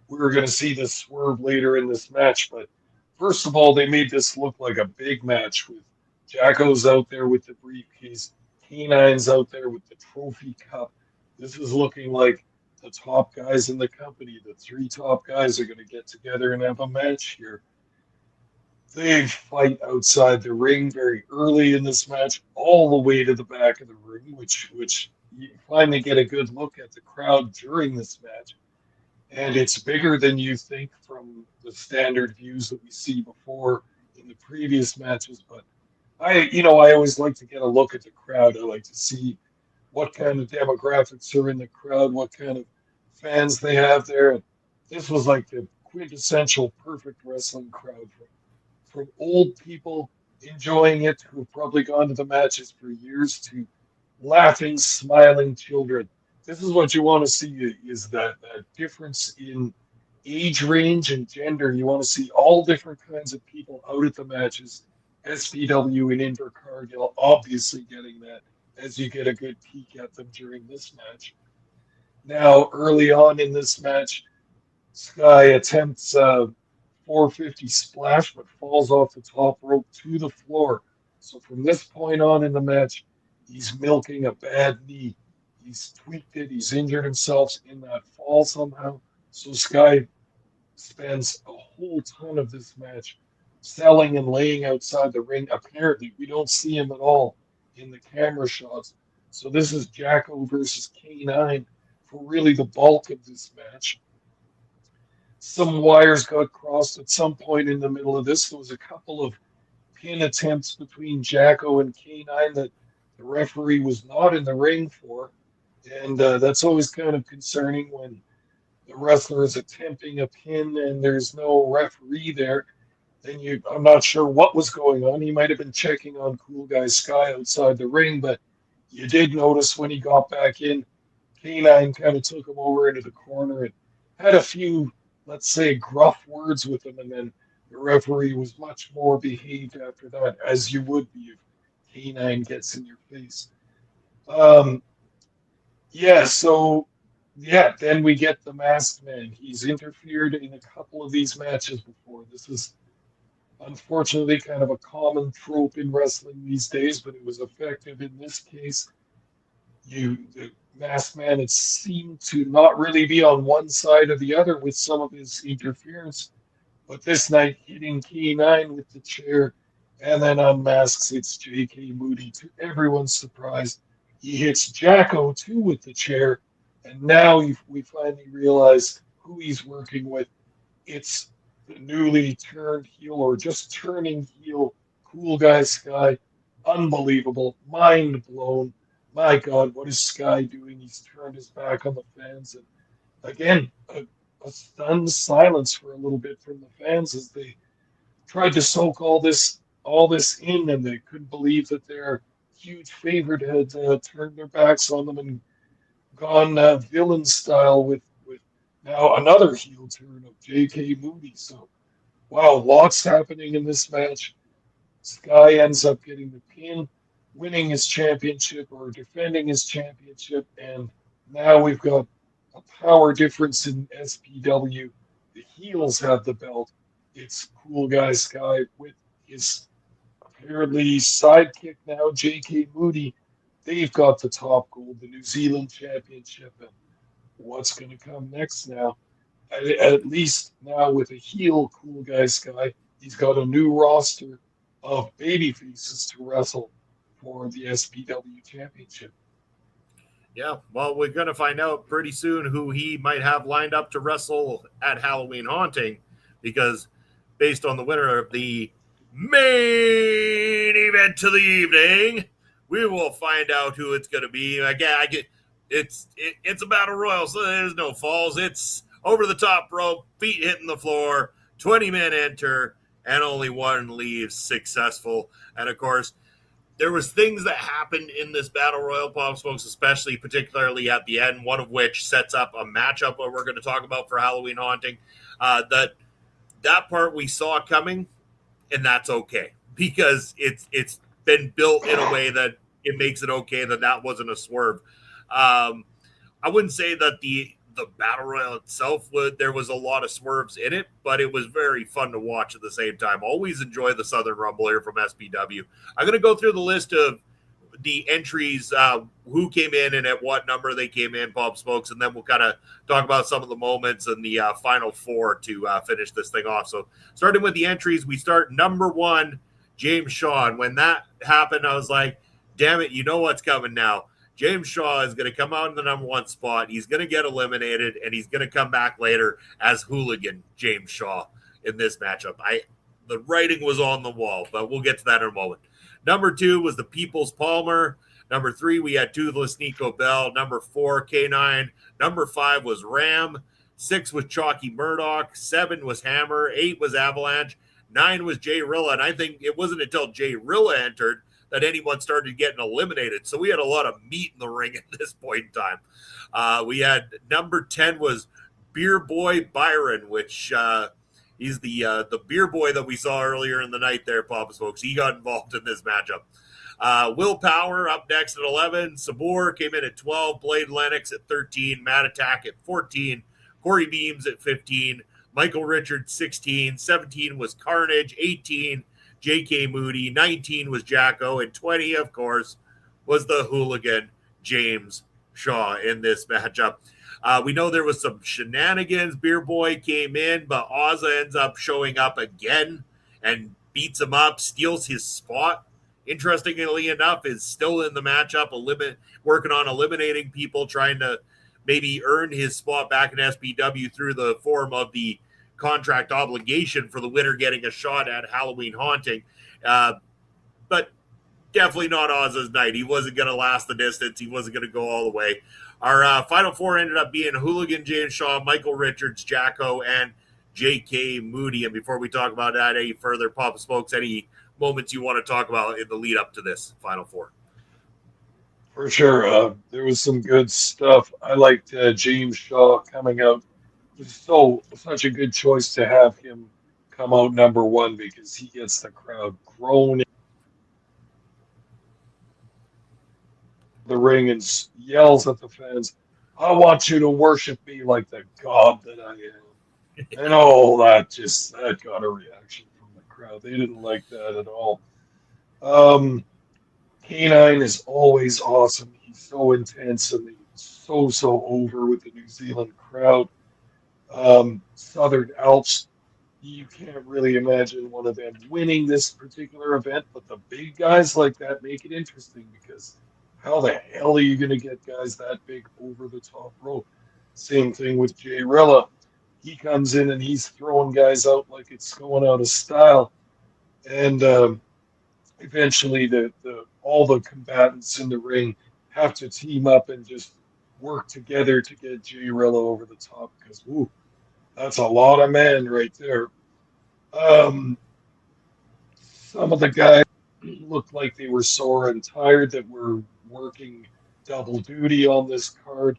Speaker 2: we were going to see this swerve later in this match. But first of all, they made this look like a big match with Jacko's out there with the briefcase, K9's out there with the trophy cup. This is looking like the top guys in the company. The three top guys are going to get together and have a match here. They fight outside the ring very early in this match, all the way to the back of the ring, which you finally get a good look at the crowd during this match. And it's bigger than you think from the standard views that we see before in the previous matches. But I always like to get a look at the crowd. I like to see what kind of demographics are in the crowd, what kind of fans they have there. And this was like the quintessential perfect wrestling crowd from old people enjoying it who have probably gone to the matches for years to laughing, smiling children. This is what you want to see is that difference in age range and gender. You want to see all different kinds of people out at the matches. SPW and Invercargill obviously getting that as you get a good peek at them during this match. Now, early on in this match, Sky attempts a 450 splash but falls off the top rope to the floor. So from this point on in the match, he's milking a bad knee. He's tweaked it. He's injured himself in that fall somehow. So Sky spends a whole ton of this match selling and laying outside the ring. Apparently, we don't see him at all in the camera shots. So this is Jacko versus K9 for really the bulk of this match. Some wires got crossed at some point in the middle of this. There was a couple of pin attempts between Jacko and K9 that the referee was not in the ring for. And that's always kind of concerning when the wrestler is attempting a pin and there's no referee there. Then I'm not sure what was going on. He might have been checking on Cool Guy Sky outside the ring, but you did notice when he got back in, K9 kind of took him over into the corner and had a few, let's say, gruff words with him, and then the referee was much more behaved after that, as you would be if K9 gets in your face. Then we get the Masked Man. He's interfered in a couple of these matches before. This is unfortunately kind of a common trope in wrestling these days, but it was effective in this case. The Masked Man, it seemed to not really be on one side or the other with some of his interference, but this night hitting K9 with the chair and then unmasks it's J.K. Moody. To everyone's surprise, he hits Jacko too with the chair, and now we finally realize who he's working with. It's the newly turned heel or just turning heel Cool Guy Sky. Unbelievable, mind blown. My God, what is Sky doing? He's turned his back on the fans, and again, a stunned silence for a little bit from the fans as they tried to soak all this in, and they couldn't believe that their huge favorite had turned their backs on them and gone villain style with now another heel turn of J.K. Moody. So, wow, lots happening in this match. Sky ends up getting the pin, winning his championship or defending his championship, and now we've got a power difference in SPW. The heels have the belt. It's Cool Guy Sky with his apparently sidekick now, J.K. Moody. They've got the top gold, the New Zealand Championship, and what's going to come next now? At least now with a heel Cool Guy Sky, he's got a new roster of baby faces to wrestle for the SPW Championship.
Speaker 1: Yeah, well, we're going to find out pretty soon who he might have lined up to wrestle at Halloween Haunting, because based on the winner of the main event to the evening, we will find out who it's going to be. Again, it's a battle royal, so there's no falls. It's over the top rope, feet hitting the floor, 20 men enter, and only one leaves successful. And of course, there was things that happened in this battle royal, Palm Smokes, especially particularly at the end, one of which sets up a matchup that we're going to talk about for Halloween Haunting. That part we saw coming, and that's okay, because it's been built in a way that it makes it okay that wasn't a swerve. I wouldn't say that the the battle royal itself, there was a lot of swerves in it, but it was very fun to watch at the same time. Always enjoy the Southern Rumble here from SPW. I'm going to go through the list of the entries, who came in and at what number they came in, Bob Smokes, and then we'll kind of talk about some of the moments and the final four to finish this thing off. So starting with the entries, we start number 1, James Shaw. And when that happened, I was like, damn it, you know what's coming now. James Shaw is going to come out in the number 1 spot. He's going to get eliminated, and he's going to come back later as hooligan James Shaw in this matchup. The writing was on the wall, but we'll get to that in a moment. Number 2 was the People's Palmer. Number 3, we had Toothless Nico Bell. Number 4, K9. Number 5 was Ram. 6 was Chalky Murdoch. 7 was Hammer. 8 was Avalanche. 9 was Jay Rilla. And I think it wasn't until Jay Rilla entered that anyone started getting eliminated. So we had a lot of meat in the ring at this point in time. We had number 10 was Beer Boy Byron, which he's the beer boy that we saw earlier in the night there, Papa Smokes. He got involved in this matchup. Willpower up next at 11. Sabor came in at 12. Blade Lennox at 13. Matt Attack at 14. Corey Beams at 15. Michael Richards 16. 17 was Carnage. 18 J.K. Moody, 19 was Jacko, and 20, of course, was the hooligan James Shaw in this matchup. We know there was some shenanigans. Beer Boy came in, but Ozza ends up showing up again and beats him up, steals his spot. Interestingly enough, is still in the matchup, working on eliminating people, trying to maybe earn his spot back in SPW through the form of the contract obligation for the winner getting a shot at Halloween Haunting. But definitely not Oz's night. He wasn't going to last the distance. He wasn't going to go all the way. Our final four ended up being Hooligan James Shaw, Michael Richards, Jacko, and J.K. Moody. And before we talk about that any further, Papa Smokes, any moments you want to talk about in the lead up to this final four?
Speaker 2: For sure. There was some good stuff. I liked James Shaw coming out. Such a good choice to have him come out number 1 because he gets the crowd groaning the ring and yells at the fans, "I want you to worship me like the God that I am." And that got a reaction from the crowd. They didn't like that at all. K9 is always awesome. He's so intense and so over with the New Zealand crowd. Southern Alps, you can't really imagine one of them winning this particular event, but the big guys like that make it interesting because how the hell are you going to get guys that big over the top rope? Same thing with Jay Rilla. He comes in and he's throwing guys out like it's going out of style. And eventually all the combatants in the ring have to team up and just work together to get Jay Rilla over the top because, that's a lot of men right there. Some of the guys looked like they were sore and tired that were working double duty on this card.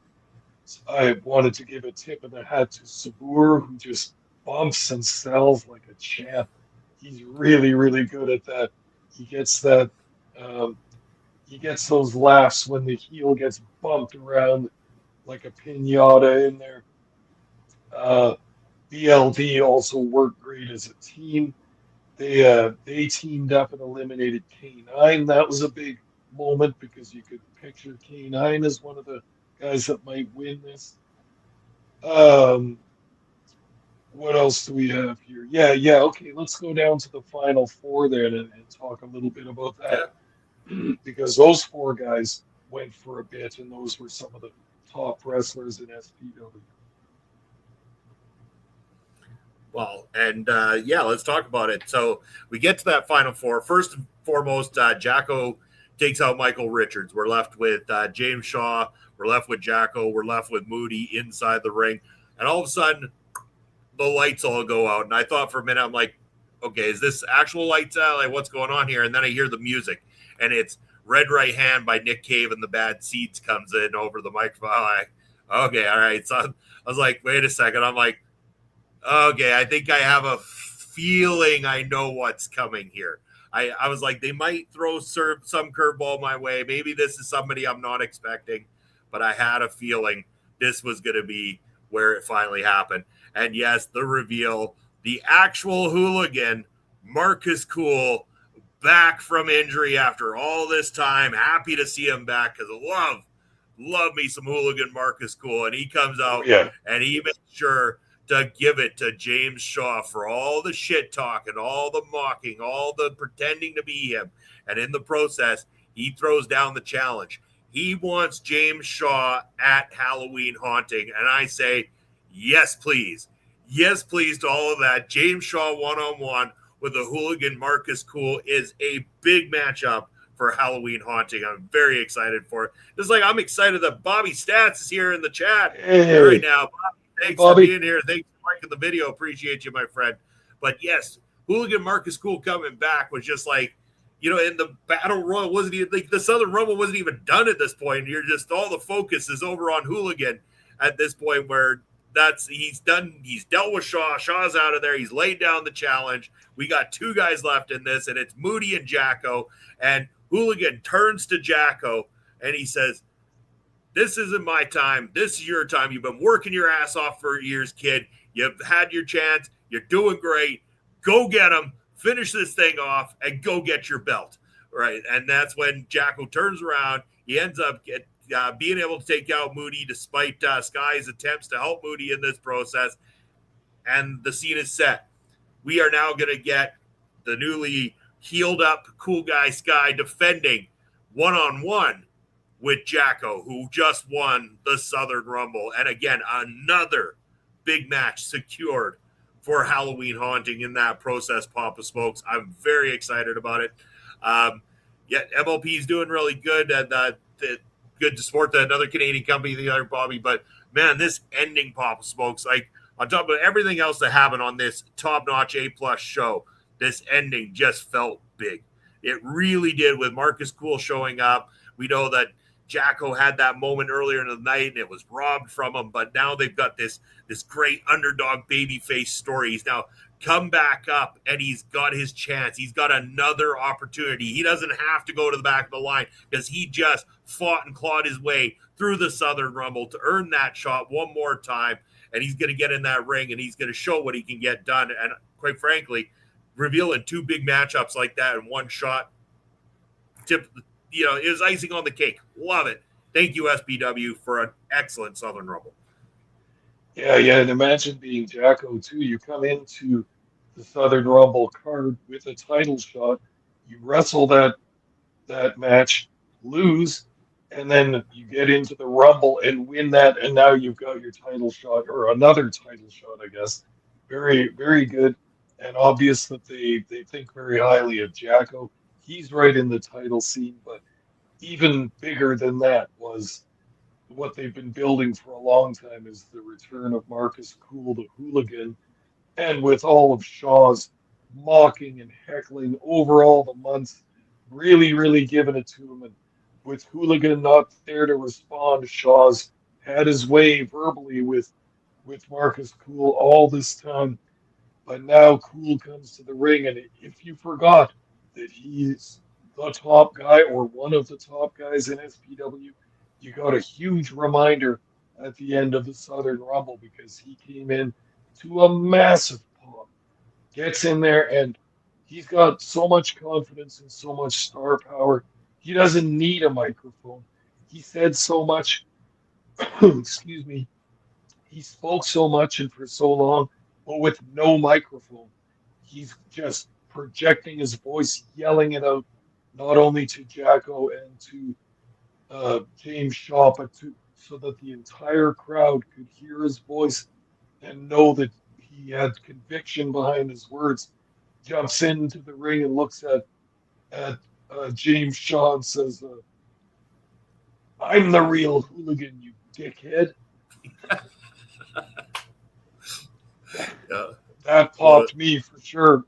Speaker 2: I wanted to give a tip of the hat to Sabur, who just bumps and sells like a champ. He's really, really good at that. He gets that. He gets those laughs when the heel gets bumped around like a pinata in there. BLD also worked great as a team. They teamed up and eliminated K9. That was a big moment because you could picture K9 as one of the guys that might win this. What else do we have here? Yeah. Okay, let's go down to the final four then and talk a little bit about that. Because those 4 guys went for a bit, and those were some of the top wrestlers in SPW.
Speaker 1: Well, and let's talk about it. So we get to that final four. First and foremost, Jacko takes out Michael Richards. We're left with James Shaw. We're left with Jacko. We're left with Moody inside the ring. And all of a sudden, the lights all go out. And I thought for a minute, I'm like, okay, is this actual lights out? Like, what's going on here? And then I hear the music, and it's Red Right Hand by Nick Cave, and the Bad Seeds comes in over the microphone. I'm like, okay, all right. So I was like, wait a second. I'm like, okay, I think I have a feeling I know what's coming here. I was like, they might throw some curveball my way. Maybe this is somebody I'm not expecting, but I had a feeling this was going to be where it finally happened. And yes, the reveal, the actual hooligan, Marcus Cool, back from injury after all this time. Happy to see him back because love me some hooligan Marcus Cool. And he comes
Speaker 2: Oh,
Speaker 1: out
Speaker 2: yeah.
Speaker 1: and he makes sure to give it to James Shaw for all the shit talk and all the mocking, all the pretending to be him. And in the process, he throws down the challenge. He wants James Shaw at Halloween Haunting. And I say, yes, please. Yes, please to all of that. James Shaw one-on-one with the hooligan Marcus Cool is a big matchup for Halloween Haunting. I'm very excited for it. Just like I'm excited that Bobby Stats is here in the chat right
Speaker 2: Hey,
Speaker 1: now. Bobby,
Speaker 2: hey,
Speaker 1: thanks for
Speaker 2: Bobby.
Speaker 1: being here. Thanks for liking the video. Appreciate you, my friend. But yes, hooligan Marcus Cool coming back was just like, in the battle royal wasn't even like the Southern Rumble wasn't even done at this point. You're just all the focus is over on hooligan at this point where he's done. He's dealt with Shaw. Shaw's out of there. He's laid down the challenge. We got two guys left in this, and it's Moody and Jacko. And hooligan turns to Jacko and he says, "This isn't my time. This is your time. You've been working your ass off for years, kid. You've had your chance. You're doing great. Go get him. Finish this thing off and go get your belt." Right. And that's when Jacko turns around. He ends up being able to take out Moody despite Sky's attempts to help Moody in this process. And the scene is set. We are now going to get the newly healed up cool guy Sky defending one-on-one with Jacko, who just won the Southern Rumble. And again, another big match secured for Halloween Haunting in that process, Papa Smokes. I'm very excited about it. MLP is doing really good. And good to support another Canadian company, the other Bobby. But, man, this ending, Papa Smokes, like on top of everything else that happened on this top-notch A-plus show, this ending just felt big. It really did with Marcus Cool showing up. We know that Jacko had that moment earlier in the night and it was robbed from him, but now they've got this great underdog babyface story. He's now come back up and he's got his chance. He's got another opportunity. He doesn't have to go to the back of the line because he just fought and clawed his way through the Southern Rumble to earn that shot one more time. And he's going to get in that ring and he's going to show what he can get done. And quite frankly, revealing two big matchups like that in one shot, it was icing on the cake. Love it. Thank you, SPW, for an excellent Southern Rumble.
Speaker 2: Yeah, and imagine being Jacko, too. You come into the Southern Rumble card with a title shot. You wrestle that match, lose, and then you get into the Rumble and win that, and now you've got your title shot, or another title shot, I guess. Very, very good, and obvious that they think very highly of Jacko. He's right in the title scene, but even bigger than that was what they've been building for a long time is the return of Marcus Cool, the hooligan, and with all of Shaw's mocking and heckling over all the months, really, really giving it to him. And with Hooligan not there to respond, Shaw's had his way verbally with Marcus Cool all this time. But now Cool comes to the ring, and if you forgot that he's the top guy or one of the top guys in SPW, you got a huge reminder at the end of the Southern Rumble because he came in to a massive pop, gets in there, and he's got so much confidence and so much star power. He doesn't need a microphone. He said so much, excuse me, he spoke so much and for so long, but with no microphone. He's just projecting his voice, yelling it out, not only to Jacko and to James Shaw, but so that the entire crowd could hear his voice and know that he had conviction behind his words. Jumps into the ring and looks at James Shaw and says, "I'm the real hooligan, you dickhead."
Speaker 1: Yeah.
Speaker 2: That popped me for sure.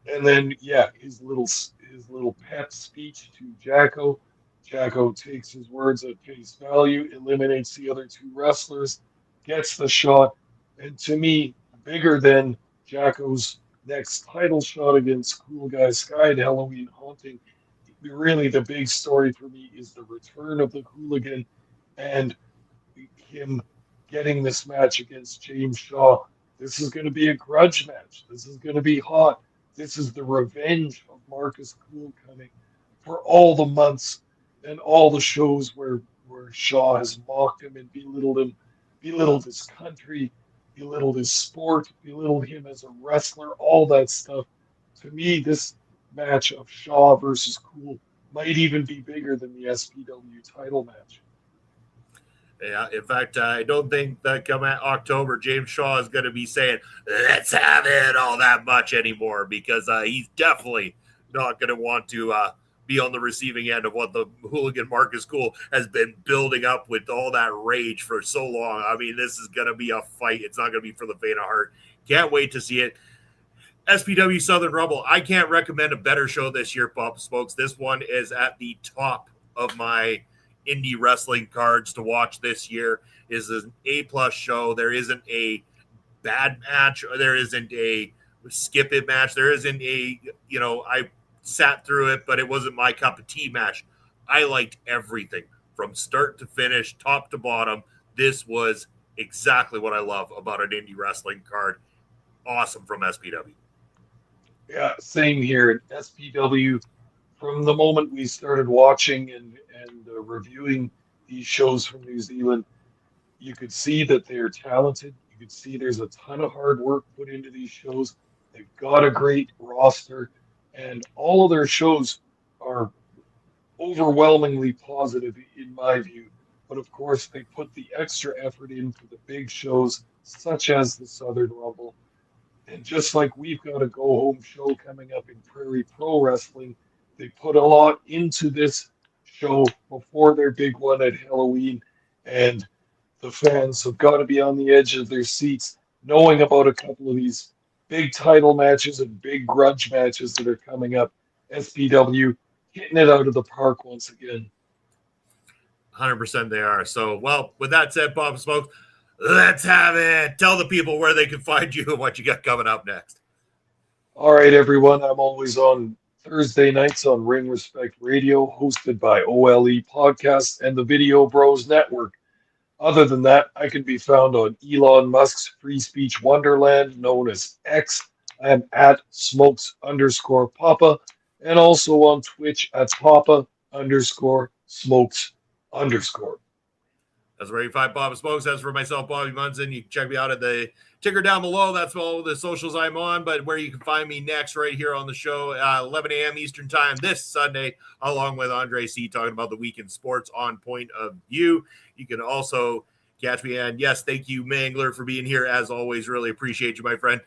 Speaker 2: And then his little pep speech to Jacko. Jacko takes his words at face value, eliminates the other two wrestlers, gets the shot, and to me, bigger than Jacko's next title shot against Cool Guy Sky at Halloween Haunting. Really, the big story for me is the return of the hooligan and him getting this match against James Shaw. This is going to be a grudge match. This is going to be hot. This is the revenge of Marcus Cool coming for all the months and all the shows where Shaw has mocked him and belittled his country, belittled his sport, belittled him as a wrestler, all that stuff. To me, this match of Shaw versus Cool might even be bigger than the SPW title match.
Speaker 1: Yeah, in fact, I don't think that come October, James Shaw is going to be saying, let's have it all that much anymore, because he's definitely not going to want to be on the receiving end of what the hooligan Marcus Cool has been building up with all that rage for so long. I mean, this is going to be a fight. It's not going to be for the faint of heart. Can't wait to see it. SPW Southern Rumble. I can't recommend a better show this year, Pop Smokes. This one is at the top of my indie wrestling cards to watch this year. Is an A+ show. There isn't a bad match, or there isn't a skip it match. There isn't a, I sat through it, but it wasn't my cup of tea match. I liked everything from start to finish, top to bottom. This was exactly what I love about an indie wrestling card. Awesome from SPW.
Speaker 2: Yeah, same here. SPW, from the moment we started watching and reviewing these shows from New Zealand, you could see that they're talented. You could see there's a ton of hard work put into these shows. They've got a great roster, and all of their shows are overwhelmingly positive in my view. But of course, they put the extra effort in for the big shows, such as the Southern Rumble. And just like we've got a go-home show coming up in Prairie Pro Wrestling, they put a lot into this show before their big one at Halloween. And the fans have got to be on the edge of their seats, knowing about a couple of these big title matches and big grudge matches that are coming up. SPW hitting it out of the park once again.
Speaker 1: 100% they are. So, well, with that said, Pop Smokes, let's have it. Tell the people where they can find you and what you got coming up next.
Speaker 2: All right, everyone. I'm always on Thursday nights on Ring Respect Radio, hosted by OLE Podcast and the Video Bros Network. Other than that, I can be found on Elon Musk's free speech wonderland known as X. I am at smokes_papa, and also on Twitch at papa_smokes_.
Speaker 1: That's where you find Bob Smokes. As for myself, Bobby Munson, you can check me out at the ticker down below. That's all the socials I'm on. But where you can find me next, right here on the show, 11 a.m. Eastern Time this Sunday, along with Andre C. talking about the week in sports on Point of View. You can also catch me. And yes, thank you, Mangler, for being here. As always, really appreciate you, my friend.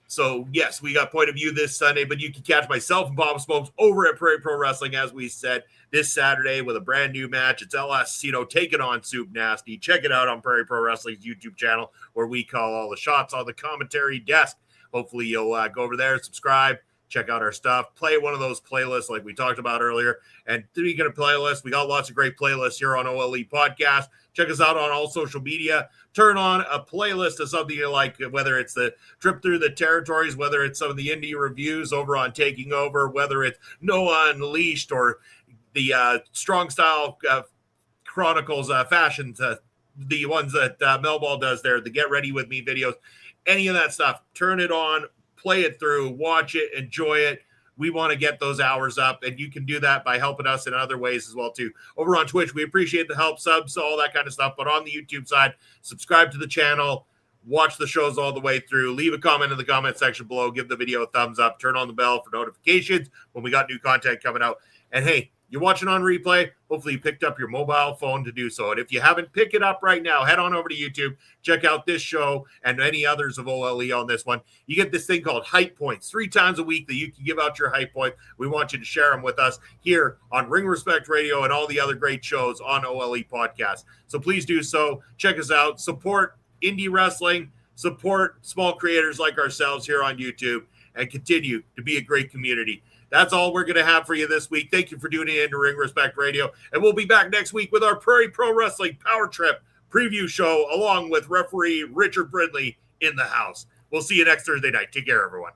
Speaker 1: So, yes, we got Point of View this Sunday, but you can catch myself and Bob Smokes over at Prairie Pro Wrestling, as we said, this Saturday with a brand new match. It's LS Cito taking on Soup Nasty. Check it out on Prairie Pro Wrestling's YouTube channel, where we call all the shots on the commentary desk. Hopefully you'll go over there, subscribe, check out our stuff, play one of those playlists like we talked about earlier. And speaking of playlists, we got lots of great playlists here on OLE Podcast. Check us out on all social media. Turn on a playlist of something you like, whether it's the trip through the territories, whether it's some of the indie reviews over on Taking Over, whether it's Noah Unleashed or the Strong Style Chronicles fashions, the ones that Melball does there, the Get Ready With Me videos, any of that stuff. Turn it on, play it through, watch it, enjoy it. We want to get those hours up, and you can do that by helping us in other ways as well, too. Over on Twitch, we appreciate the help, subs, all that kind of stuff. But on the YouTube side, subscribe to the channel, watch the shows all the way through, leave a comment in the comment section below, give the video a thumbs up, turn on the bell for notifications when we got new content coming out. And, hey, you're watching on replay. Hopefully you picked up your mobile phone to do so. And if you haven't, pick it up right now. Head on over to YouTube. Check out this show and any others of OLE on this one. You get this thing called Hype Points 3 times a week that you can give out your Hype Points. We want you to share them with us here on Ring Respect Radio and all the other great shows on OLE Podcast. So please do so. Check us out. Support indie wrestling. Support small creators like ourselves here on YouTube. And continue to be a great community. That's all we're going to have for you this week. Thank you for tuning in to Ring Respect Radio. And we'll be back next week with our Prairie Pro Wrestling Power Trip preview show, along with referee Richard Brindley in the house. We'll see you next Thursday night. Take care, everyone.